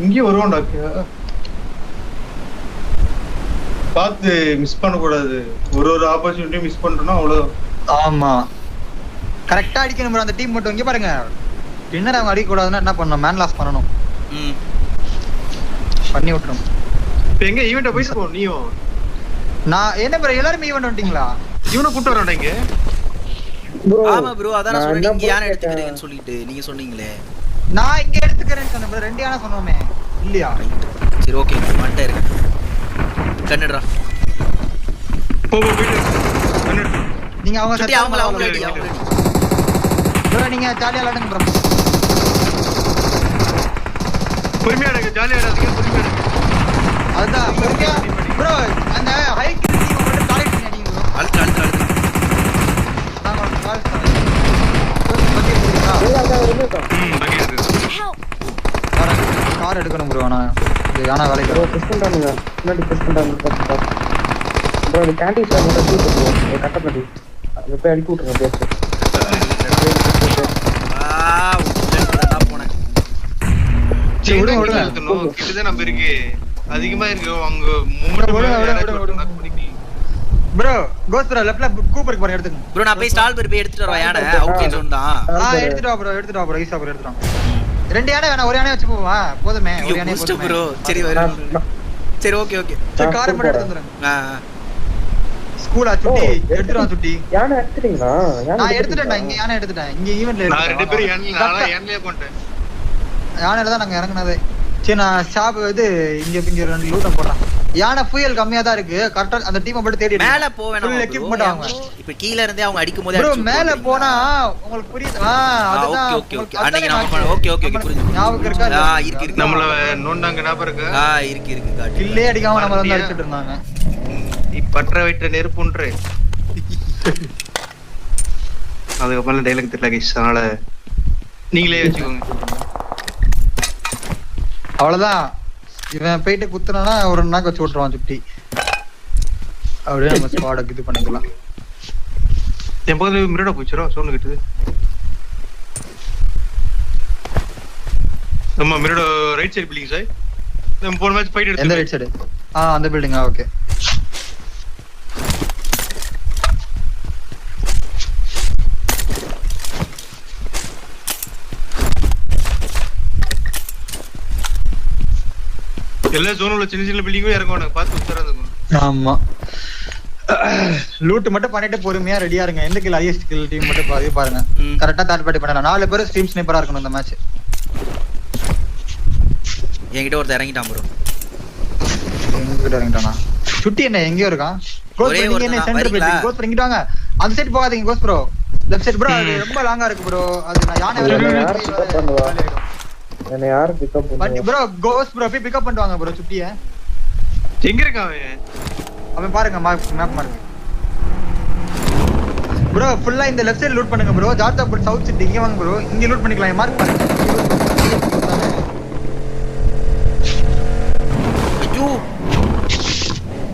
இங்கேயும் வருவான்டா. பார்த்து மிஸ் பண்ணக்கூடாது. ஒரு ஆப்பர்ச்சுனிட்டி மிஸ் பண்ணிட்டோம்னா அவ்வளோ. ஆமா கரெக்டா அடிக்கணும் bro. அந்த டீம் மட்டும் இங்க பாருங்க. டின்னர் அவங்க அடிக்க கூடாதுன்னா என்ன பண்ணணும்? மேன் லாஸ் பண்ணணும். பண்ணி விட்டுரும். இப்போ எங்க ஈவென்ட்ட போயிட்டு போ நீயும். நான் என்ன bro எல்லாரும் ஈவென்ட் வந்துட்டீங்களா? இவனை கூட்டு வரேன்டா இங்க. ஆமா ப்ரோ அதான் நான் சொன்னேன் இங்க யாரை எடுத்துக்கிறீங்கன்னு சொல்லிட்டு நீங்க சொன்னீங்களே. நான் இங்க எடுத்துக்கறேன்னு சொன்னேன் bro. ரெண்டு யானை சொன்னோமே இல்லையா? சரி ஓகே மட்டை இருக்கு. கண்ணடா போ வீடு கண்ணடு. நீங்க அவங்க சரி அவங்க ரெடி bro நீங்க ஜாலியா விளையாடுங்க bro. பொறுமையா இருங்க, ஜாலியா இருங்க, பொறுமையா இருங்க. அதான் பொறுமையா bro. அந்த ஹைக் டீம் மட்டும் டார்கெட் பண்ணி அடிங்க bro. அழுத்து நான் ஒரு கால் பண்ணேன். கார் எடுக்கணும் ப்ரோ. நான் யானை வேலைக்கு ப்ரோ புஷ் பண்றானுங்க. முன்னாடி புஷ் பண்றாங்க. ப்ரோ இந்த கேண்டீன் சார் மட்டும் ஷூட் பண்ணுவோம். கட்ட பண்ணி அது போய் அடிச்சு விட்டுருங்க பேச்சு. போனேன் கிட்டதான் நம்ம இருக்கு அதிகமா இருக்கு. அவங்க மூமெண்ட் ப்ரோ கோஸ்ட் ப்ரோ லெஃப்ட்ல கூப்பருக்கு போற எடுத்துங்க ப்ரோ. நான் போய் ஸ்டால் போய் எடுத்துட்டு வரேன். யானை அவுட் ரேஞ்ச் தான். எடுத்துட்டு வா ப்ரோ ஈஸா ப்ரோ எடுத்துறோம். ரெண்டு யானை வேணா ஒரு யானை வச்சு போவா போதுமே. ஒரு யானை போதும் ப்ரோ. சரி சரி ஓகே சரி காரை மட்டும் எடுத்து வந்துறேன். ஸ்கூலா சுட்டி எடுத்துறோம் சுட்டி. யானை எடுத்துட்டீங்களா? நான் எடுத்துட்டேன்டா. இங்க யானை எடுத்துட்டேன். இங்க ஈவென்ட்ல நான் ரெண்டு பேரும் யானையிலே போட்டேன். யானையில தான் நாங்க இறங்குனதே. சரி நான் ஷாப் இது இங்க ரெண்டு லூட்ட போடுறேன். யானை ஃபியூயல் கம்மியா தான் இருக்கு. கரெக்ட்டா அந்த டீமை மட்டும் தேடி மேல போ வேணாம். ஃபுல் எக்யூப்மென்ட் வாங்க. இப்போ கீழ இருந்தே அவங்க அடிக்கும்போது ப்ரோ மேல போனா உங்களுக்கு புரியுது. அதுதான் ஓகே அன்னைக்கு நாம ஓகே புரியுது. ஞாபகம் இருக்கா? இருக்கு நம்மள நோண்டாங்க ஞாபகம் இருக்கா? இருக்கு கில்லே அடிக்காம நம்மள வந்து அடிச்சிட்டு இருந்தாங்க. நீ பற்ற வைத்த நெருப்புன்றே. அதுக்கு அப்புறம் டைலாக் தெரியல கைஸ். அதனால நீங்களே வச்சுக்கோங்க. அவ்வளவுதான். இவன் போயிட்டு குத்துறானா ஒரு நாக்கு வச்சு விட்டுருவான் சுட்டி. அப்படியே நம்ம ஸ்குவாடுக்கு இது பண்ணிக்கலாம். என் பக்கத்துல மிரட போச்சுரோ சவுண்ட் கேட்டது. நம்ம மிரட ரைட் சைடு பில்டிங் சாய். நம்ம போன மேட்ச் ஃபைட் எடுத்தோம். எந்த ரைட் சைடு? அந்த பில்டிங்கா ஓகே. எல்லா ஜோன்ல சின்ன பில்டிங்கும் இறங்குவாங்க. பார்த்து உத்தரது. ஆமா லூட் மட்டும் பண்ணிட்டு பொறுமையா ரெடியா இருங்க. எந்த கில் ஹையஸ்ட் கில் டீம் மட்டும் பாருங்க. கரெக்ட்டா தேர்ட் பார்ட்டி பண்ணலாம். 4 பேர் ஸ்ட்ரீம் ஸ்னைப்பரா இருக்கணும் இந்த மேட்ச். என்கிட்ட ஒருத்தர் இறங்கிட்டான் ப்ரோ. எங்ககிட்ட இறங்கிட்டானா? சுட்டி என்ன எங்கயோ இருக்கான். கோஸ்ட் நீங்க என்ன சென்டர் போய் கோஸ்ட் இறங்கிட்டு வாங்க. அந்த சைடு போகாதீங்க ghost bro. Left side bro அது ரொம்ப லாங்கா இருக்கு ப்ரோ. அது நான் யானை என்ன யார் பிக்கப் பண்ணி ப்ரோ கோஸ்ட் ப்ரோ போய் பிக்கப் பண்ணுவாங்க ப்ரோ சுட்டியை. எங்க இருக்கான் அவன் பாருங்க மேப் பாருங்க ப்ரோ. ஃபுல்லா இந்த லெஃப்ட் சைடு லூட் பண்ணுங்க ப்ரோ. ஜார்ஜாபுர் சவுத் சிட்டி இங்க வாங்க ப்ரோ. இங்க லூட் பண்ணிக்கலாம். மார்க் பண்ணுங்க. ஐயோ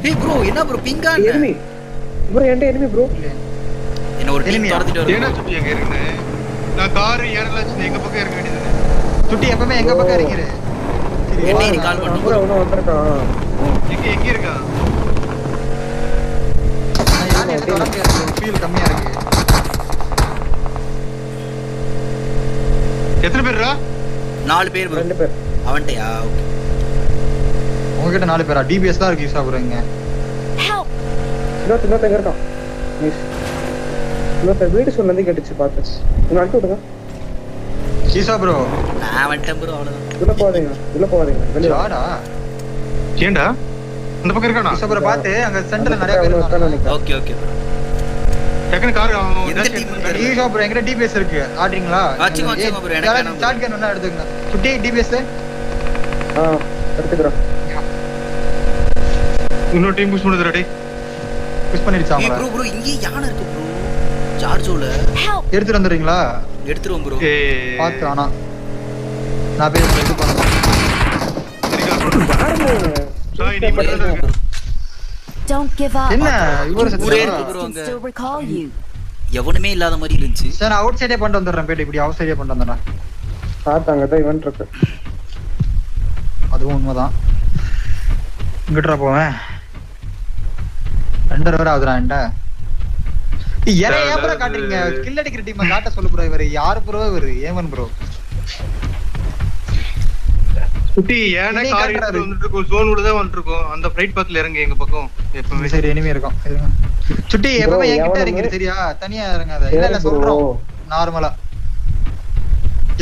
ஹே ப்ரோ என்ன ப்ரோ பிங்கா எனிமி ப்ரோ. Enemy bro. என்ன ஒரு டீம் தரத்திட்டு வருது. என்ன சுட்டி எங்க இருக்குன்னு நான் கார் ஏறலாச்சு. எங்க பக்கம் இறங்க வேண்டியது. சுட்டி எப்பவுமே எங்க பக்கம் இறங்கிரு. என்ன கால் பண்ணு ப்ரோ. அவன வந்திருக்கான். எங்க இருக்கான்? யானை எடுத்து வர முடியாது. ஃபீல் கம்மியா இருக்கு. எத்தனை பேர்ரா? 4 பேர் ப்ரோ. 2 பேர். அவன்ட்டயா ஓகே. உங்ககிட்ட 4 பேரா? டிபிஎஸ் தான் இருக்கு யூஸ் ஆகுறீங்க. இன்னொருத்தங்க இருக்கான். நைஸ். இன்னொருத்தர் வீடு சொன்னதே கேட்டுச்சு பாத்து. நீங்க அடிச்சு விடுங்க. ஈசா ப்ரோ நான் வந்துட்டேன் ப்ரோ. அவ்வளவுதான். உள்ள போவாதீங்க வெளிய வாடா. ஏண்டா அந்த பக்கம் இருக்கானா? ஈசா ப்ரோ பாத்து அங்க சென்டர்ல நிறைய பேர் இருக்காங்க. Okay bro. டக்குனு கார் இந்த டீம் ஈசா ப்ரோ எங்க டிபிஎஸ் இருக்கு. ஆடுறீங்களா? வாட்சிங் ப்ரோ. எனக்கு ஷாட் கன் வேணா எடுத்துங்க. சுட்டி டிபிஎஸ் எடுத்துக்கறேன். இன்னொரு டீம் புஷ் பண்ணுதுடா டேய். புஷ் பண்ணிடுச்சாங்க ப்ரோ. இங்க யானை இருக்கு ப்ரோ. சார்ஜோல எடுத்துட்டு வந்துறீங்களா? எடுத்துறோம் ப்ரோ. பாத்து ஆனா நான் போய் எடுத்து பண்ணேன். சாய் நீ பண்றது. Don't give up. என்ன இவர ஊரே இருக்கு ப்ரோ அங்க. Still recall you. எவனுமே இல்லாத மாதிரி இருந்துச்சு. சரி நான் அவுட் சைடே பண்ணிட்டு வந்துறேன். போய் இப்படி அவுட் சைடே பண்ணிட்டு வந்துறேன். பாத்தாங்க தான் இவன் இருக்கு. அதுவும் உண்மைதான். இங்கிட்டா போவேன் 2 வரை ஆகுதுடா என்கிட்ட. ஏன் ப்ரோ காட்டுறீங்க? கில் அடிக்கிற டீமை காட்ட சொல்லு ப்ரோ. இவரு யாரு ப்ரோ? இவரு ஏமன் ப்ரோ. சுட்டி ஏன்னா கார் எடுத்து வந்துட்டு இருக்கோம், ஜோன் உள்ள தான் வந்துட்டு இருக்கோம். அந்த ஃளைட் பாத்ல இறங்க எங்க பக்கம் எப்பவுமே. சரி எனிமி இருக்கும். சுட்டி எப்பவுமே என்கிட்ட இறங்கிரு சரியா? தனியா இறங்காத. இல்ல சொல்றோம் நார்மலா.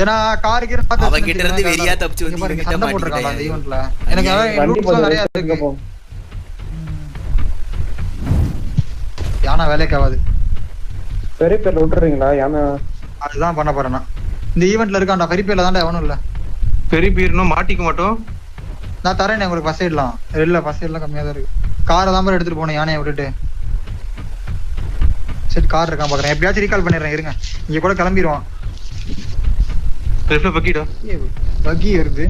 ஏன்னா கார் கீர் பார்த்து அவங்க கிட்ட இருந்து வெளியா தப்பிச்சு வந்து இவங்க கிட்ட மாட்டிட்டாங்க அந்த ஈவென்ட்ல. எனக்கு லூட்ஸ் நிறைய இருக்கு. யானா வேலைக்கு ஆகாது. பெரிய பேர்ல விட்டுறீங்களா? யானா அதுதான் பண்ண போறேன். இந்த ஈவென்ட்ல இருக்கான்டா பெரிய பேர்ல தான்டா எவனும் இல்ல. பெரிய பீர்னும் மாட்டிக்க மாட்டோம். நான் தரேன் உங்களுக்கு ஃபர்ஸ்ட் எய்ட்லாம். இல்ல ஃபர்ஸ்ட் எய்ட்லாம் கம்மியா தான் இருக்கு. காரை தான் எடுத்துட்டு போனேன் யானையை விட்டுட்டு. சரி கார் இருக்கான் பாக்குறேன். எப்படியாச்சும் ரீகால் பண்ணிடுறேன் இருங்க. இங்க கூட கிளம்பிடுவான். லெஃப்ட்ல பக்கிடா. பக்கி வருது.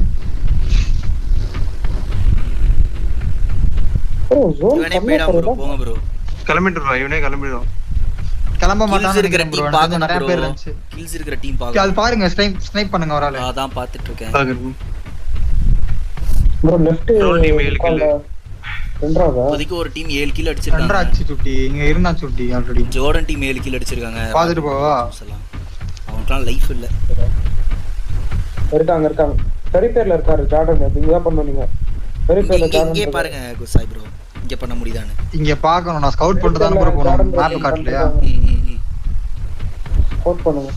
ப்ரோ ஜோன் இவனே போய்டா ப்ரோ. போங்க ப்ரோ. கிளம்பிடுறா இவனே கிளம்பிடுறான். கிளம்ப மாட்டாங்க இருக்கிற டீம் பாக்க நிறைய பேர் இருந்துச்சு. கில்ஸ் இருக்கிற டீம் பாக்க. அது பாருங்க ஸ்னைப் பண்ணுங்க ஒரு ஆளு. அதான் பாத்துட்டு இருக்கேன். Bro left team 7 kill. ரெண்டாவதா? இப்போதைக்கு ஒரு டீம் 7 கில் அடிச்சிருக்காங்க. ரெண்டாச்சு சுட்டி. இங்க இருந்தா சுட்டி ஆல்ரெடி. ஜோர்டன் டீம் 7 கில் அடிச்சிருக்காங்க. பாத்துட்டு போவா. அவனுக்குலாம் லைஃப் இல்ல. இருக்காங்க. பெரிய பேர்ல இருக்காரு ஜார்டன். நீங்க தான் பண்ணுவீங்க. பெரிய பேர்ல ஜார்டன். இங்க பாருங்க குசாய் ப்ரோ. இங்க பண்ண முடியுதானே? இங்க பாக்கணும். நான் ஸ்கவுட் பண்ணிட்டு தான் ப்ரோ போறேன். மேப் காட்டலையா? ஸ்கவுட் பண்ணுங்க.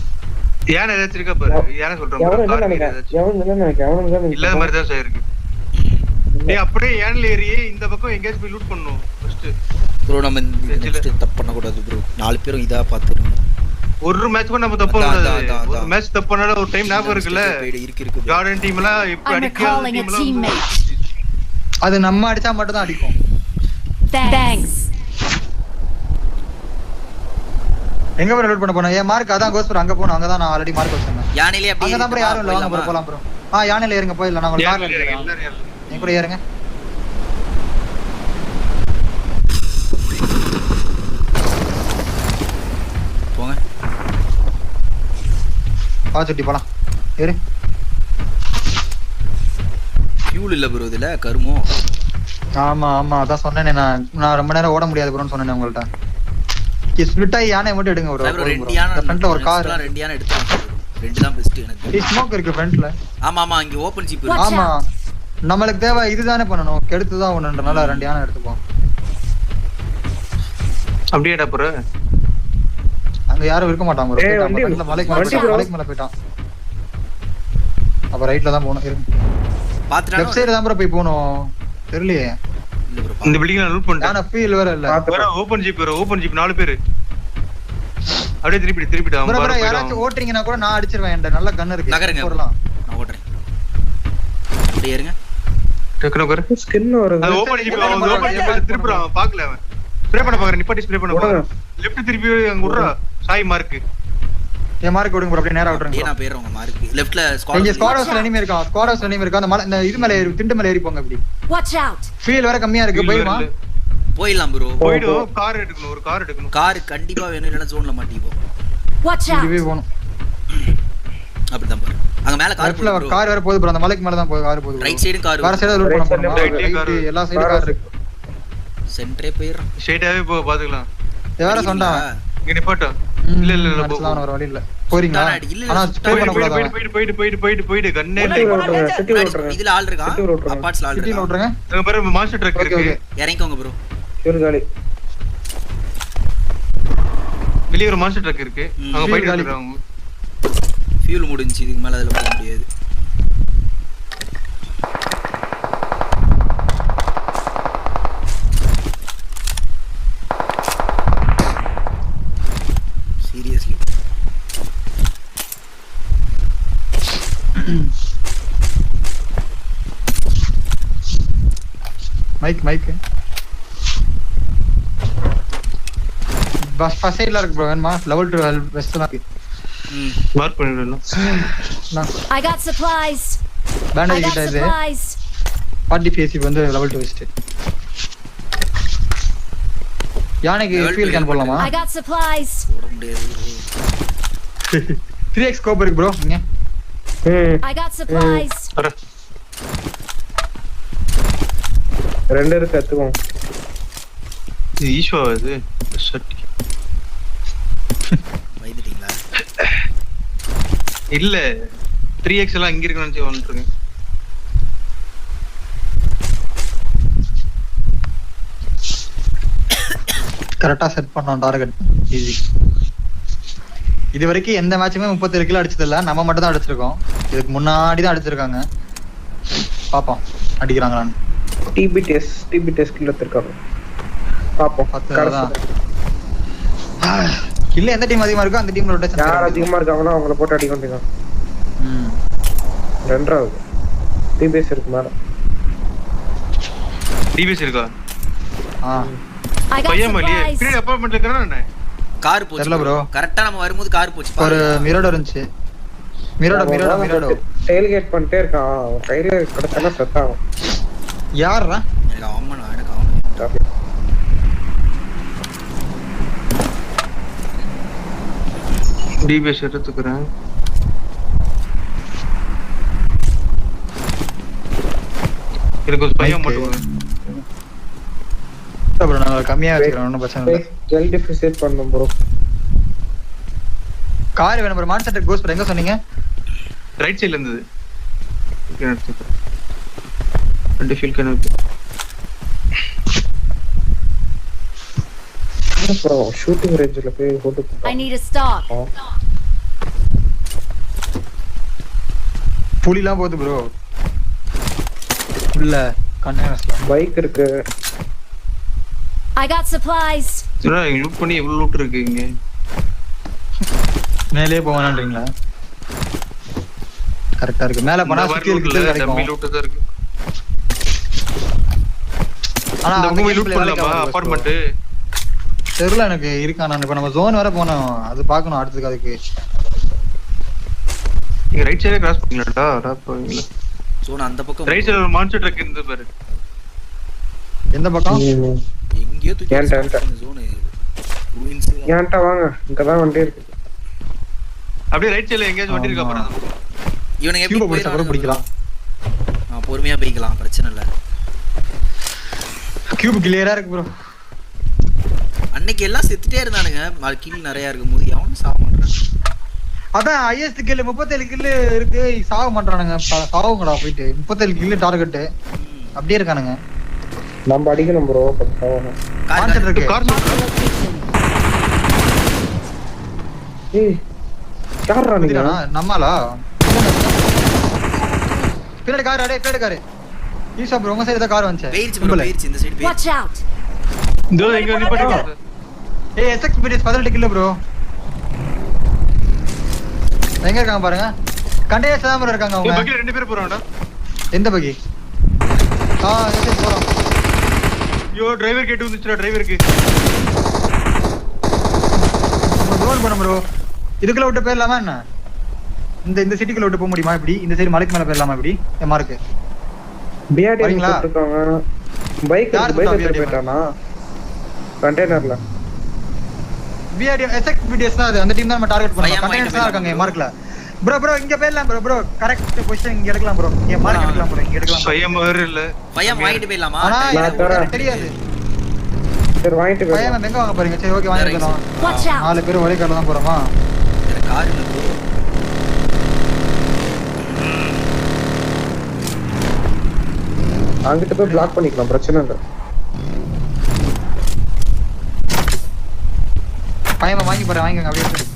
யானை ஏதாச்சும் இருக்கா பாரு. யானை சொல்றேன் ப்ரோ. கார் ஏதாச்சும் எவனும் இல்ல மாதிரி தான் சார் இருக்கு. நீ அப்படியே யானைல ஏறியே இந்த பக்கம் எங்கேயாச்சும் போய் லூட் பண்ணனும் ஃபர்ஸ்ட். ப்ரோ நம்ம நெக்ஸ்ட் தப்பு பண்ண கூடாது ப்ரோ. 4 பேரும் இதா பாத்துறோம். ஒரு மேட்ச் கூட நம்ம தப்பு பண்ண கூடாது. ஒரு மேட்ச் தப்பு பண்ணால ஒரு டைம் ஞாபகம் இருக்குல. இருக்கு. ஜார்டன் டீம்ல இப்ப அடிக்காத டீம்ல அது நம்ம அடிச்சா மட்டும் தான் அடிக்கும். Thanks. எங்க போய் லூட் பண்ண போறோம்? ஏ மார்க் அதான் கோஸ் ப்ரோ. அங்க போணும். அங்க தான் நான் ஆல்ரெடி மார்க் வச்சிருந்தேன். யானையிலே அப்படியே அங்க தான் ப்ரோ யாரும் இல்ல. வாங்க ப்ரோ போலாம் ப்ரோ. யானையில ஏறுங்க போயிடலாம். நான் உங்களுக்கு கார்ல ஏறுறேன். என் கூட ஏறுங்க. போங்க. சுட்டி போலாம். ஏறு. ஃபியூல் இல்ல ப்ரோ இதுல கருமோ. ஆமா அதான் சொன்னேனே. நான் ரொம்ப நேரம் ஓட முடியாது ப்ரோன்னு சொன்னேனே உங்கள்ட்ட. ஸ்ப்ளிட் ஆகி யானை மட்டும் எடுங்க ப்ரோ. ரெண்டு யானை ஃப்ரண்ட்ல ஒரு கார். 2 யானை எடுத்துறேன். 2 தான் பெஸ்ட் எனக்கு. ஸ்மோக் இருக்கு ஃப்ரண்ட்ல. ஆமா அங்க ஓபன் ஜீப் இருக்கு. ஆமா நம்மளுக்கு தேவை இதுதானே பண்ணணும். கெடுத்து தான் ஒண்ணுன்றனால 2 யானை எடுத்துப்போம். அப்படியேடா ப்ரோ. அங்க யாரும் இருக்க மாட்டாங்க ப்ரோ. ஃப்ரண்ட்ல மலைக்கு மேல போய்ட்டான். அப்ப ரைட்ல தான் போணும். இருங்க. பாத்துறானோ? லெஃப்ட் சைடு தான் ப்ரோ போய் போணும். தெரியலையே. இல்ல ப்ரோ. இந்த பில்டிங்ல லூட் பண்ணிட்டேன். யானை ஃபீல் வேற இல்ல. வேற ஓபன் ஜீப் 4 பேர். அப்படியே திருப்பிட்டு அவங்க ப்ரோ யாராச்சும் ஓட்றீங்கனா கூட நான் அடிச்சிருவேன். என்கிட்ட நல்ல கன் இருக்கு. நகருங்க. போறலாம். நான் ஓட்றேன். அப்படியே இருங்க. டக்குனு கர ஸ்கின் வருது. அது ஓபன் ஜீப் திருப்புறான். பார்க்கல அவன். ஸ்ப்ரே பண்ண பாக்குறேன். நிப்பாட்டி ஸ்ப்ரே பண்ண பாக்குறேன். லெஃப்ட் திருப்பி அங்க உட்றா. சாய் மார்க். ஏ மார்க் ஓடுங்க ப்ரோ. அப்படியே நேரா விட்டுருங்க. நான் பேர் உங்க மார்க். லெஃப்ட்ல ஸ்குவாட் ஹவுஸ்ல எனிமி இருக்கான். ஸ்குவாட் ஹவுஸ்ல எனிமி இருக்கான். அந்த இந்த இது மேல ஏறி திண்டு மேல ஏறி போங்க அப்படி. Watch out. ஃபீல் வேற கம்மியா இருக்கு. போய்மா. போயிடலாம் ப்ரோ. போய்டும். கார் எடுக்கணும். ஒரு கார் எடுக்கணும். கார் கண்டிப்பா வேணும். இல்லனா ஜோன்ல மாட்டிப்போம். Watch out. இதுவே போணும். அப்படிதான் பாரு. அங்க மேல கார் லெஃப்ட்ல கார் வேற போகுது ப்ரோ. அந்த மலைக்கு மேல தான் போகுது. கார் போகுது. ரைட் சைடும் கார். வேற சைடுல லூட் பண்ண போறோம். ரைட் எல்லா சைடும் கார் இருக்கு. சென்டரே போயிரலாம். ஸ்ட்ரைட்டாவே போ பாத்துக்கலாம். வேற சொன்னா இங்க நிப்பாட்ட. இல்ல நான் ஒரு வழி இல்ல. போறீங்க. ஆனா ஸ்ப்ரே பண்ண கூடாது. போயிடு கண்ணே இல்ல. சிட்டி ஓட்றேன். இதுல ஆள் இருக்கா? அபார்ட்ஸ்ல ஆள் சிட்டில இருக்கா? ஓட்றங்க. அங்க பாரு மாஸ்டர் ட்ரக் இருக்கு. இறங்கிக்கோங்க ப்ரோ. காலி. வெளிய ஒரு மாஸ்டர் ட்ரக் இருக்கு. அங்க போயிட்டு இருக்காங்க. ஃபியூல் முடிஞ்சு. இதுக்கு மேல அதல போக முடியாது. சீரியஸ்லி. மைக் பஸ் சைடுல இருக்கு ப்ரோ. வேணுமா? லெவல் 2 வெஸ்ட்ல இருக்கு. மார்க் பண்ணிடலாம். I got supplies. பேண்டேஜ் கிட்ட இது 40 பேசி வந்து லெவல் 2 வெஸ்ட். யானைக்கு ஃபீல் கேன் போடலாமா? I got supplies. போட முடியாது. 3x ஸ்கோப் இருக்கு ப்ரோ. இங்க I got supplies. 2 இருக்கு எடுத்துக்கோங்க. இது ஈஷோ இது ஷட் வைத்துட்டீங்களா? இல்ல 3x எல்லாம் இங்க இருக்குன்னு நினைச்சு வந்துருக்கேன். கரெக்டா செட் பண்ணோம் டார்கெட். ஈஸி. இது வரைக்கும் எந்த மேட்சுமே 37 கிலோ அடிச்சது இல்ல, நம்ம மட்டும் தான் அடிச்சிருக்கோம். இதுக்கு முன்னாடி தான் அடிச்சிருக்காங்க. பாப்போம் அடிக்கிறாங்களான்னு. டிபி டெஸ்ட் கில் எடுத்துருக்காங்க. பாப்போம். 10 தான். கில்ல எந்த டீம் அதிகமா இருக்கோ அந்த டீம்ல ரொட்டேஷன். யார் அதிகமா இருக்காங்களோ அவங்கள போட்டு அடிக்க வேண்டியதான். ரெண்டாவது டிபிஎஸ் இருக்கு மேல. டிபிஎஸ் இருக்கா? I got பையன் மலியே supplies. பின்னாடி அபார்ட்மெண்ட்ல இருக்கறானே என்ன? கார் போச்சு தெரியல bro. கரெக்ட்டா நம்ம வரும்போது கார் போச்சு. ஒரு மிரடோ இருந்துச்சு. மிரடோ டெயில் கேட் பண்ணிட்டே இருக்கான். அவன் கையில கடத்தனா செத்தாகும். யாரா? எனக்கு அவன். டிபிஎஸ் எடுத்துக்கிறேன். எனக்கு ஒரு பையன் மட்டும் bro நான் கம்மியா வச்சிக்கிறேன், ஒண்ணும் பிரச்சனை இல்ல. ஜெல் டிஃபிசிட் பண்ணனும் bro. கார் வேணும் bro. மான் சென்டர் கோஸ் bro. எங்க சொன்னீங்க? ரைட் சைடுல இருந்தது. ஓகே எடுத்துக்கிறேன். 2 ஃபீல் கனெக்ட். bro ஷூட்டிங் ரேஞ்சில போய் போட்டு. I need a stock. புலிலாம் போகுது bro. இல்ல கண்டெய்னர்ஸ்ல பைக் இருக்கு. I got supplies. சரி இங்க லூட் பண்ணி எவ்வளவு லூட் இருக்கு இங்க? மேலே போவானன்றீங்களா? கரெக்ட்டா இருக்கு. மேலே போனா சுத்தி இருக்கு கிடைக்கும். டம்மி லூட் தான் இருக்கு. ஆனா அந்த அவங்க மூவி லூட் பண்ணலாமா அபார்ட்மெண்ட்? தெரியல எனக்கு இருக்கா. நான் இப்ப நம்ம ஜோன் வர போனோம், அது பார்க்கணும் அடுத்துக்கு. அதுக்கு நீங்க ரைட் சைடுல கிராஸ் பண்ணீங்களாடா? அடா போவீங்களா? சோனா அந்த பக்கம் ரைட் சைடுல ஒரு மான்ஸ்டர் ட்ரக் இருந்து பாரு. எந்த பக்கம்? எங்கயோ தூக்கி ஏன்டா ஜோன் ரூயின்ஸ். ஏன்டா வாங்க, இங்க தான் வண்டி இருக்கு. அப்படியே ரைட் சைடுல எங்கேயாச்சும் வண்டி இருக்கா பாரு. இவனுங்க கியூப எப்படி போய் பிடிக்கலாம். பொறுமையா போய்க்கலாம், பிரச்சனை இல்ல. கியூப் கிளியரா இருக்கு ப்ரோ. அன்னைக்கு எல்லாம் செத்துட்டே இருந்தானுங்க. கில் நிறைய இருக்கும்போது எவனும் சாக மாட்டான். அதான் ஹையஸ்ட் கில் 37 கில் இருக்கு. சாக மாட்டானுங்க. சாவுங்கடா போயிட்டு. 37 கில் டார்கெட் அப்படியே இருக்கானுங்க. நம்ம அடிக்கணும் ப்ரோ. கான்செப்ட் இருக்கு. கார் ஏய் யாரா நீங்க? நம்மளா பின்னாடி கார். அடே பின்னாடி கார். ஈஷா ப்ரோ உங்க சைடு தான் கார் வந்துச்சு. வெயிட்ஸ் இந்த சைடு Watch out. இதோ எங்க நிப்பாட்டிங்க. ஏய் எஸ்எக்ஸ் பிடிஎஸ் 18 கிலோ ப்ரோ. எங்க இருக்காங்க பாருங்க. கண்டேஸ் தான் ப்ரோ இருக்காங்க அவங்க. பக்கில 2 பேர் போறாங்கடா. எந்த பக்கி? எங்க போறோம்? யோ டிரைவர் கேட் வந்துச்சுடா. டிரைவருக்கு ரோல் பண்ண ப்ரோ. இதுக்குள்ள விட்டு போயிடலாமா என்ன? இந்த சிட்டிக்குள்ள விட்டு போக முடியுமா? இப்படி இந்த சைடு மலைக்கு மேல போயிடலாமா? இப்படி எம்மா இருக்கு. பிஆர்டி போட்டுருக்காங்க. பைக் எடுத்து போயிட்டானா கண்டெய்னர்ல? பிஆர்டி எஸ்எக்ஸ் பிடிஎஸ் தான் அது. அந்த டீம் தான் நம்ம டார்கெட் பண்ணோம். கண்டெய்னர்ஸ் தான் இருக்காங்க மார்க்ல. ப்ரோ இங்க போயிடலாம் ப்ரோ. கரெக்ட் பொசிஷன் இங்க எடுக்கலாம் ப்ரோ. இங்க மார்க் எடுக்கலாம் ப்ரோ. இங்க எடுக்கலாம். பையன் வேற இல்ல. பையன் வாங்கிட்டு போயிடலாமா? ஆனா தெரியாது. சரி வாங்கிட்டு போய். பையன் எங்க வாங்க போறீங்க? சரி ஓகே வாங்கிட்டு போலாம். Watch out. 4 பேர் ஒரே கார்ல தான் போறோமா? எனக்கு கார் இல்ல ப்ரோ. அங்கிட்டு போய் பிளாக் பண்ணிக்கலாம், பிரச்சனை இல்ல. பையன் வாங்கி போறேன். வாங்கிங்க அப்படியே இருக்கு.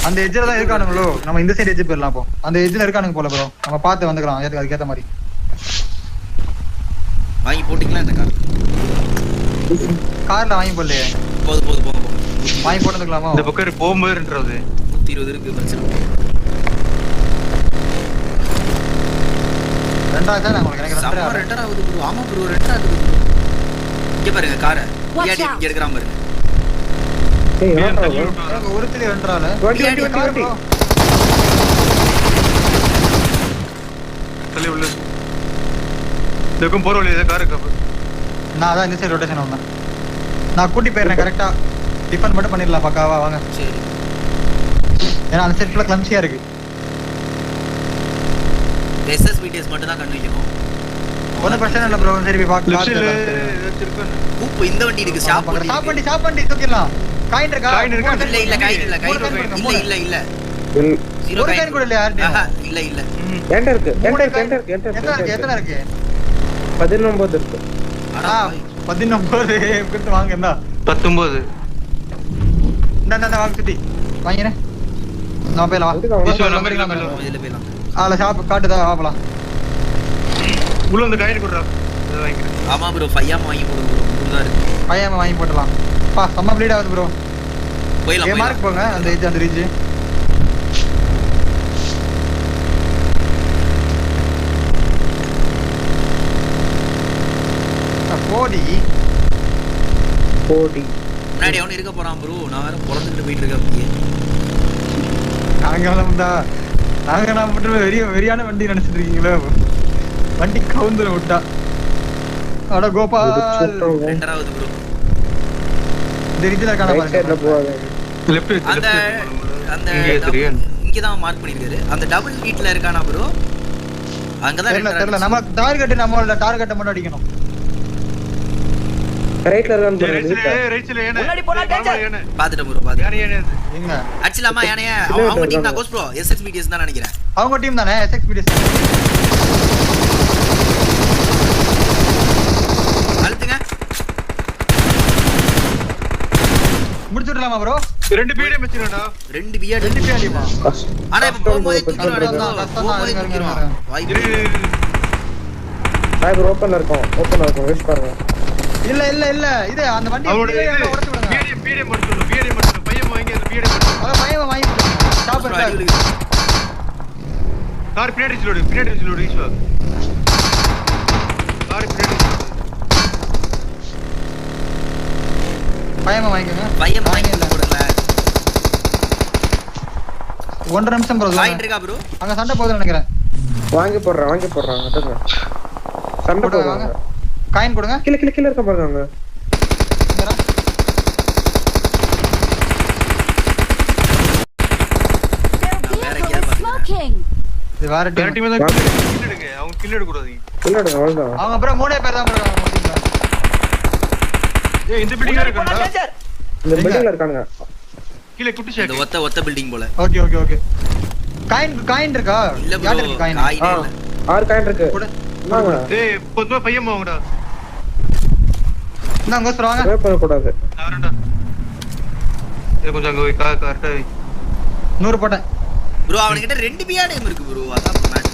அந்த எட்ஜ்ல தான் இருக்கானுங்களோ. நம்ம இந்த சைடு எட்ஜ் போயிடலாம். அப்போ அந்த எட்ஜ்ல இருக்கானுங்க போல ப்ரோ. நம்ம பார்த்து வந்துக்கலாம். அதுக்கு ஏத்த மாதிரி வாங்கி போட்டுக்கலாம். இந்த கார்ல வாங்கி போடலையே. போதும் வாங்கி போட்டு வந்துக்கலாமா? இந்த பக்கம் போகும்போதுன்றது 120 இருக்கு, பிரச்சனை. ரெண்டாவது நான் உங்களுக்கு நினைக்கிறேன். ரெண்டர் ஆகுது ப்ரோ. ஆமா ப்ரோ ரெண்டர் ஆகுது. இங்க பாருங்க காரை. இங்க எடுக்கறான் பாருங்க. ஏய் யாரா? ஒருத்திலே ரெண்டரால. வண்டி தள்ளி உள்ள. இதுக்கும் போற வழியில கார் இருக்கா? நான் அதான் இந்த சைடு ரொட்டேஷன் வந்தேன். நான் கூட்டி போயிடுறேன். கரெக்டா டிஃபன் மட்டும் பண்ணிடலாம். பக்காவா வாங்க. சரி. ஏன்னா அந்த சைடு ஃபுல்லா கிளம்சியா இருக்கு. எஸ்எஸ்பிடிஎஸ் மட்டும் தான் கண்ணு வைக்கணும். ஒன்றும் பிரச்சனை இல்லை ப்ரோ. சரி போய் லெஃப்ட் சைடுல பார்க்கலாம். ஏதாச்சும் இருக்கானே. கூப்பு இந்த வண்டி இருக்கு. ஷாப் சாப் பண்ணி தூக்கிடலாம். காயின் இருக்கா? காயின் இருக்கா? இல்ல காயின் இல்ல இல்ல ஜீரோ ஒரு காயின் கூட இல்லையா? இல்ல என்கிட்ட இருக்கு. எத்தனை இருக்கு? 19 இருக்கு. அடா 19 கொடுத்து வாங்க. இந்தா 19. இந்த வாங்க சுத்தி வாங்கினேன். நான் போயிடலாம். அதுக்கு நம்ம இதுல போயிடலாம். அதில் ஷாப் காட்டுதா? வாப்பலாம். உள்ள அந்த காயின் கொடுறா. இத வாங்கிக்கிறேன். ஆமா ப்ரோ 5 ஆம் வாங்கி போடுங்க ப்ரோ. இதுதான் இருக்கு. பையன் வாங்கி போட்டுடலாம். பா செம்ம ப்ளீட் ஆகுது ப்ரோ. போயிடலாம் மார்க் போங்க. அந்த ரீச் போடி. முன்னாடி அவனு இருக்க போறான் ப்ரோ. நான் வேற பொறந்துட்டு போயிட்டு இருக்கேன் அப்படியே. நான் மட்டும் வெறியான வண்டி நினைச்சிட்டு இருக்கீங்களோ? வண்டி கவுந்துர விட்டா. அட கோபால் ரெண்டாவது ப்ரோ. இந்த ரீதியில காண ரைட் சைடுல பாருங்க. போவாங்க. லெஃப்ட் அந்த அந்த இங்கே தெரியா? இங்க தான் மார்க் பண்ணிருக்காரு. அந்த டபுள் வீட்ல இருக்கானா ப்ரோ? அங்க தான் தெரியல. நம்ம டார்கெட் நம்மளோட டார்கெட்டை மட்டும் அடிக்கணும். ரைட்ல இருக்கான்னு ரைட் சைடுல ஏனே. முன்னாடி போனா டேஞ்சர். ஏனே. பாத்துட்டேன் ப்ரோ பாத்துட்டேன். ஏனே எங்க அடிச்சலாமா யானைய? அவங்க டீம் தான் கோஸ் ப்ரோ. எஸ்எஸ்பிடிஎஸ் தான் நினைக்கிறேன். அவங்க டீம் தானே? SXPDS அழுத்துங்க. முடிச்சுடலாமா ப்ரோ? ரெண்டு பீடியம் வச்சிரடா. ரெண்டு பியர்ட் ரெண்டு பேர் அடிமா. ஆனா இப்ப போகும்போது தூக்கிடுவான். கஷ்டம் தான், போகும்போது இருங்க, தூக்கிடுவான். இருங்க. வாய்ப்பு சைபர் ஓபன்ல இருக்கும். வெயிட் பாருங்க. இல்ல இது அந்த வண்டி அவனோட உடைச்சு விடுங்க. பீடியம் மட்டும் பையன் வாங்கி அந்த பீடியம் மட்டும். அத பையன் வாங்கி ஸ்டாப் ப்ரோ பண்ணு. அடி விழுகுது. கார் பின்னாடி லோடு ஈஸ்வா. கார் பின்னாடி பையன் வாங்கிக்கோங்க. பையன் வாங்கி போடுங்க. 1.5 நிமிஷம் ப்ரோ. பாயிண்ட் இருக்கா ப்ரோ? அங்க சண்டை போகுதுன்னு நினைக்கிறேன். வாங்கி போடுறேன். அட்டங்க. சண்டை போடுவாங்க. காயின் கொடுங்க. கீழ இருக்க பாருங்க அங்க. Their vehicle is smoking. இது வேற வேற டீம். டீம் தான் கில் எடுங்க. அவங்க கில் எடுக்க கூடாது. இல்லடா அவ்வளவுதான். அவங்க அப்புறம் 3 பேர் தான் ப்ரோ. ஏய் இந்த பில்டிங்ல இருக்கடா. இந்த பில்டிங்ல இருக்கானுங்க. கீழ குட்டி இந்த ஷாக். ஒத்த பில்டிங் போல. ஓகே. காயின் இருக்கா? இல்ல ப்ரோ யார் இருக்கு காயின்? காயினே இல்ல. 6 காயின் இருக்கு. கொடு. வாங்க. ஏய் பொதுவா பையன் வாங்கடா. இந்தாங்க கோஸ் வாங்க. ஸ்ப்ரே பண்ண கூடாது. நாரண்டா. இது கொஞ்சம் அங்க கரெக்ட்டா 100 போட்டேன். ப்ரோ அவன்கிட்ட ரெண்டு பியர்ட் இருக்கு ப்ரோ. அதான் மேட்ச்.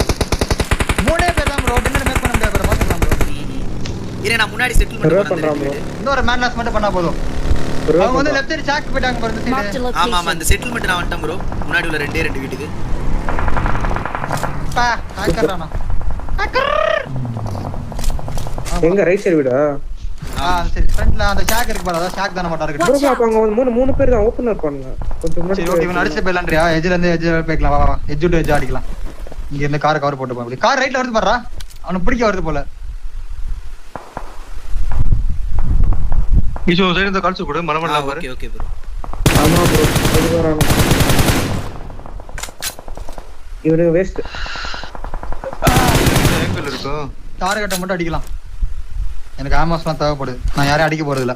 3 பேர் தான் ப்ரோ. டின்னர் மேக் பண்ண முடியாது ப்ரோ. பாத்துக்கலாம் ப்ரோ. இரு நான் முன்னாடி செட்டில் பண்றான் ப்ரோ. இன்னொரு மேன் லாஸ் மட்டும் பண்ணா போதும். அவங்க வந்து லெஃப்ட் சைடு சாக் போயிட்டாங்க பாருங்க இந்த Marked a சைடு. ஆமா location. அந்த செட்டில்மென்ட் நான் வந்துட்டேன் ப்ரோ. முன்னாடி உள்ள ரெண்டு வீட்டுக்கு. பா ஹேக்கர்றானா. எங்க ரைட் சைடு வீடா? சரி ஃப்ரண்ட்ல அந்த ஷாக் இருக்கு பாரு. அதான் ஷாக் தான மாட்டா இருக்கு. ப்ரோ அப்ப அங்க மூணு பேர் தான் ஓபன்ல இருப்பானுங்க. கொஞ்சம் முன்னாடி. சரி ஓகே இவன் அடிச்சு போயிடலாம்ன்றியா? எட்ஜ்ல இருந்து எட்ஜ் போய்க்கலாம். வா எட்ஜ் டு எட்ஜ் அடிக்கலாம். இங்க இருந்து கார் கவர் போட்டு போய். கார் ரைட்ல வருது பாருடா. அவனுக்கு பிடிக்க வருது போல. ஈஸ்வா சைடு இந்த கால்ஸ் கூட மரமடலாம் பாரு. Okay bro. ஆமா ப்ரோ. இது வரானோ. இவரு வேஸ்ட். ஆங்கிள் இருக்கோ. டார்கெட்டை மட்டும் அடிக்கலாம். எனக்கு ஆமாஸ்லாம் தேவைப்படுது. நான் யாரையும் அடிக்க போறது இல்ல.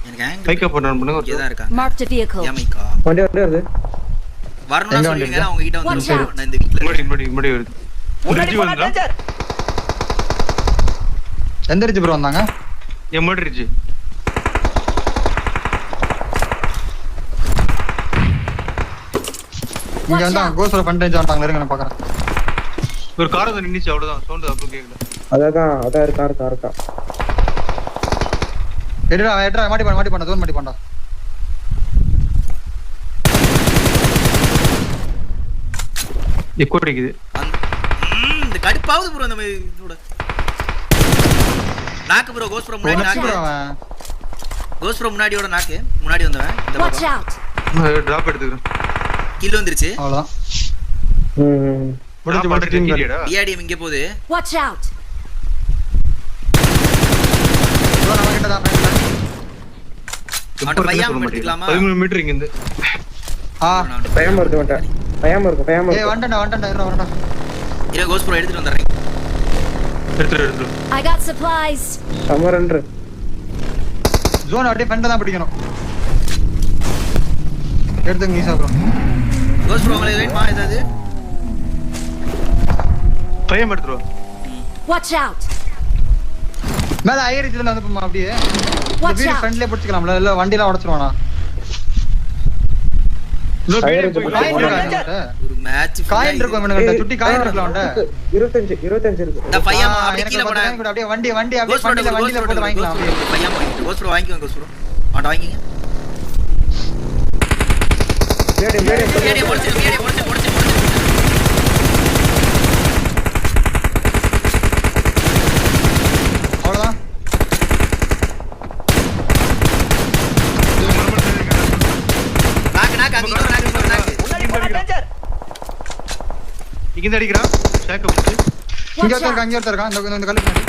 எனக்கு ஆங்கிள் மைக் அப் பண்ணுங்க. இங்க தான் இருக்காங்க. Marked a vehicle. ஏமைக்கா. வண்டி வருது. வரணும்னா எங்க சொல்லுங்க. வண்டி நான் உங்க கிட்ட Watch வந்து out. நான் இந்த வீட்ல முன்னாடி வருது. முன்னாடி வருதா? எந்த ரிட்ஜ் ப்ரோ வந்தாங்க? எமர்ஜென்சி. இங்க வந்து கோஸ்ல பண்டேஜ் வந்துட்டாங்க. இருங்க நான் பார்க்கறேன். ஒரு கார் வந்து நின்னுச்சு அவ்வளவுதான். சவுண்ட் அப்புறம் கேக்கல. அதான் இருக்கா. எட்ரா மாட்டி பண்ண தூன் மாட்டி பண்ணா. எக்கோ அடிக்குது. இந்த கடுப்பாவது ப்ரோ அந்த இதோட நாக்கு ப்ரோ கோஸ் ப்ரோ முன்னாடி நாக்கு. கோஸ் ப்ரோ முன்னாடியோட நாக்கு. முன்னாடி வந்தவன். இந்த Watch பக்கம். out. டிராப் எடுத்துக்கிறேன். கில் வந்துருச்சு. அவ்வளவுதான். முடிஞ்சு டீம் கீழடா. டிஆர்டிஎம் இங்க போகுது. Watch out. ப்ரோ நம்ம கிட்ட தான் ஃப்ரெண்ட்ல. அவன் பையா மட்டும் இருக்கலாமா? 13 மீட்டர் இங்க இருந்து. ஆ பயமா இருக்கு வந்துட்டேன் பயமா ஏய் இருக்கு வந்துட்டேன்டா இருடா வரடா. இரு கோஸ் ப்ரோ எடுத்துட்டு வந்துறேன். எடுத்துரு I got supplies. சமரன்று ஜோன் அப்படியே ஃப்ரண்ட்ல தான் பிடிக்கணும். எடுத்துங்க ஈசா ப்ரோ. கோஸ் ப்ரோ உங்களுக்கு வேணுமா ஏதாவது? பையன் எடுத்துரு Watch out. மேல ஐரிஸ்ல வந்து போமா அப்படியே. இந்த Watch வீடு out. ஃப்ரண்ட்லயே பிடிச்சிக்கலாம்ல இல்ல வண்டிலாம் உடைச்சிருவானா? காயின் இருக்கா இவன்கிட்ட? ஒரு மேட்ச் காயின் இருக்கும் இவன்கிட்ட. சுட்டி காயின் இருக்கலாம் அவன்கிட்ட. 25 இருக்கு இந்த பையன் அப்படி எனக்கு கீழ பத்து போடா. காயின் கூட அப்படியே வண்டி அப்படியே கோஸ் ப்ரோ வண்டியில போட்டு வாங்கிக்கலாம் அப்படியே. பையன் வாங்கிட்டு கோஸ் ப்ரோ வாங்கிக்கோங்க கோஸ் ப்ரோ. ஆண்ட வாங்கிங்க. ஏடி முடிச்சு. அவ்வளவுதான். நாக்கு அங்க நாக்கு. இங்க அடிக்கிறான் ஷாக்க போட்டு இங்க Watch ஒருத்தர் இருக்கான் out. இந்த கல்லு பின்னாடி.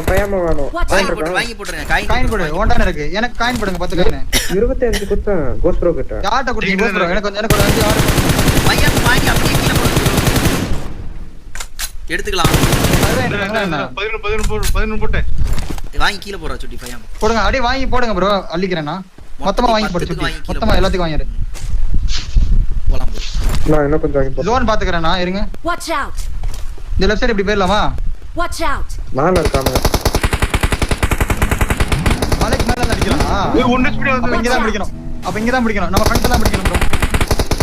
பயமா வேணும் Watch out. வாங்கி போட்டுருங்க. காயின் கொடு. ஓண்டான இருக்கு. எனக்கு காயின் போடுங்க 10 காயின். 25 குத்தேன் கோஸ் ப்ரோ கிட்ட யார்ட்ட கொடுத்தீங்க ப்ரோ? எனக்கு ஒரு 5 6 பையன் வாங்கி அப்படியே கீழ போடு. எடுத்துக்கலாம். அதுதான் இருக்காங்களா என்ன? 11 போட்டேன் வாங்கி கீழ போறா சுட்டி பையன். போடுங்க அப்படியே வாங்கி போடுங்க ப்ரோ. அள்ளிக்கிறேன்னா மொத்தமா வாங்கி போடு சுட்டி. மொத்தமா எல்லாத்தையும் வாங்கிடு. போலாம் bro. நான் என்ன கொஞ்சம் வாங்கி போறேன் ஜோன் பாத்துக்கறேன்னா இருங்க. Watch out. இந்த லெஃப்ட் சைடு இப்படி போயிரலாமா? Watch out. மேல இருக்காங்க மலைக்கு மேல தான் அடிக்கலாம். ஏய் ஒன்னு ஸ்பீட் அப்ப இங்க தான் பிடிக்கணும். நம்ம ஃப்ரண்ட்ல தான் பிடிக்கணும் ப்ரோ.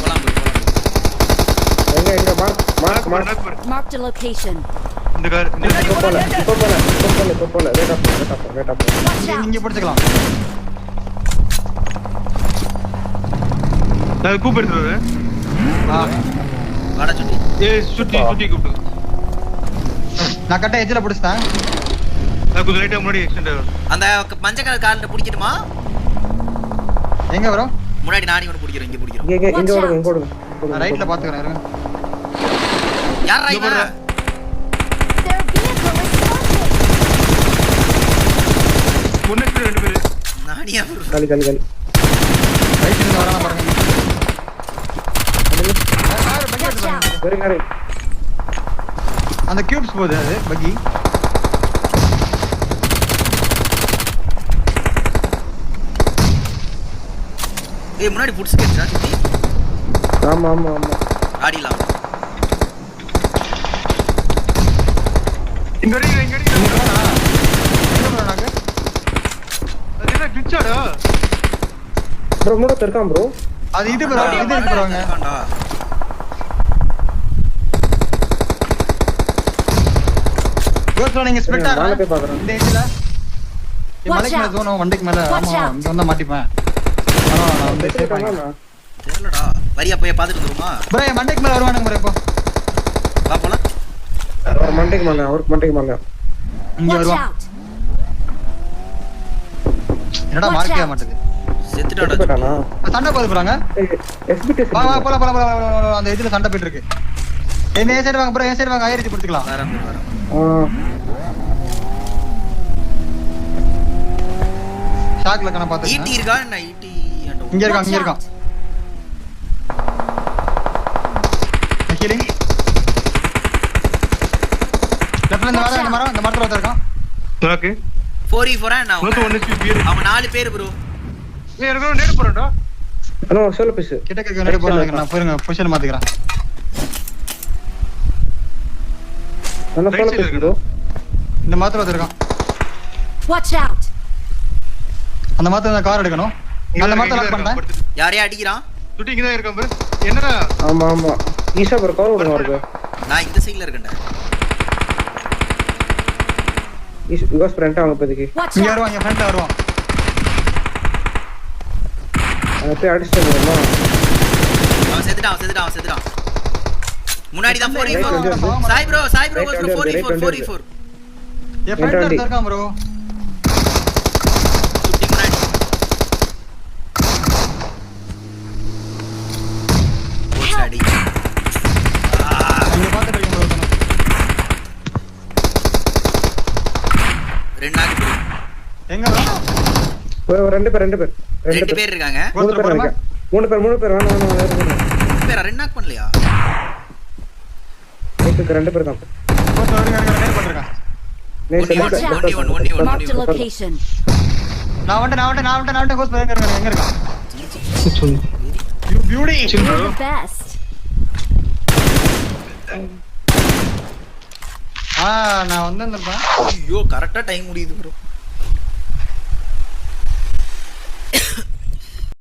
போலாம் bro. எங்க மார்க் Marked a location. இந்த கார் இப்போ போல வெயிட் அப் Watch out. இங்க பிடிச்சுக்கலாம். நான் கூப் எடுத்துரு வாடா சுட்டி. ஏய் சுட்டி கூப்பிடு நான் கட்ட எட்ஜ்ல பிடிச்சேன். நான் கொஞ்சம் லைட்டா முன்னாடி எக்ஸ்டெண்ட் அந்த மஞ்சள் கலர் கார்ல பிடிக்கணுமா? எங்க ப்ரோ? முன்னாடி நாடி ஒன்னு பிடிக்கிறோம். இங்க பிடிக்கிறோம். இங்க ஓடுங்க நான் ரைட்ல பாத்துக்கறேன் இருங்க. யாரா இவன்? Their vehicle is smoking. ஒன்னு ஸ்பீட் ரெண்டு பேரு நாடியா bro. காலி ரைட்ல இருந்து வரான பாருங்க. Watch out. வெரி அந்த கியூப்ஸ் போகுது அது பக்கி. ஏய் முன்னாடி புடிச்சு கேட்டா சுட்டி. ஆமா ஆடிலாம். இங்க அடிங்க எங்க ப்ரோ நாங்க? அது என்ன கிளிச்சாடா ப்ரோ மூட இருக்கான் ப்ரோ அது இது ப்ரோ இது இருக்கு ப்ரோங்க. இருக்கான்டா. ப்ரோ நீங்க ஸ்ப்ளிட் நானே ஆறா? போய் பாக்குறேன் இந்த எட்ஜ்ல மலைக்கு மேல ஜோன் வண்டிக்கு மேல ஆமா இங்க வந்தா மாட்டிப்பேன். நான் வந்து சேஃப் ஆயிட்டேன். தெரியலடா. வரியா போய் பாத்துட்டு வந்துருமா? ப்ரோ என் மண்டைக்கு மேல வருவானுங்க ப்ரோ இப்போ. வா போலாம். அவருக்கு மண்டைக்கு மேல இங்க Watch வருவான். out. என்னடா மார்க்கவே மாட்டேங்குது. செத்துட்டாடா. போட்டானா சண்டை போகுது ப்ரோங்க. எஸ்பிடி வா போலாம் அந்த இதுல சண்டை போயிட்டு இருக்கு. என்ன சைடு வாங்க ப்ரோ என் சைடு வாங்க ஆயிரத்தி பிடிச்சுக்கலாம். வரேன். ஷாக்ல கண பாத்து. ஈட்டி இருக்கா? என்ன ஈட்டி? இங்க இருக்கான். ஹீலிங். லெஃப்ட்ல இருந்து வர இந்த மரத்துல ஒருத்தர் இருக்கான். ஓகே 4v4 நான். மொத்தம் ஒன்னு ஸ்பீட் பியர் அவன் 4 பேர் bro. ஏய் எனக்கு நேடு போறடா அண்ணா சொல்ல பீஸ் கிட்டக்க நேரே போறேன் நான் போறேங்க பொசிஷன் மாத்திக்கிறேன். அண்ணா சொல்ல பீஸ் ப்ரோ இந்த மரத்துல ஒருத்தர் இருக்கான். Watch out. அந்த மரத்துல கார் எடுக்கணும். அந்த மரத்துல லாக் பண்ணிட்டேன். யாரையா அடிக்கிறான்? சுட்டி இங்க தான் இருக்கான் பாரு என்னடா ஆமா ஈஷா ப்ரோ கவர் விடுங்க அவருக்கு நான் இந்த சைடுல இருக்கேன்டா. யுவஸ் ஃப்ரண்ட் அவங்க இப்போதைக்கு Watch இங்க out. வருவான் என் ஃப்ரெண்ட்ல வருவான். அங்க போய் அடிச்சிட்டு வரமா அவன் செத்துட்டான். முன்னாடி தான் 4v4. Sai bro 4v4. என் ஃப்ரெண்ட்ல ஒருத்தர் இருக்கான் ப்ரோ. சுட்டி முன்னாடி. ஓடி. இங்க பாத்துட்டு இருக்கேன் ப்ரோ. ரெண்டு நாக்கு bro. எங்க ப்ரோ? ரெண்டு பேர் ரெண்டு பேர் இருக்காங்க. மூணு பேர் இருக்காங்க. மூணு பேர் வேணாம் பேரா ரெண்டு நாக் பண்ணலையா? ரெண்டு பேர் தான். Watch out. Marked a location. நான் வந்துட்டேன் கோஸ் எங்க இருக்கான் you beauty You're the best. நான் வந்திருப்பேன். ஐயோ கரெக்டா டைம் முடியுது ப்ரோ.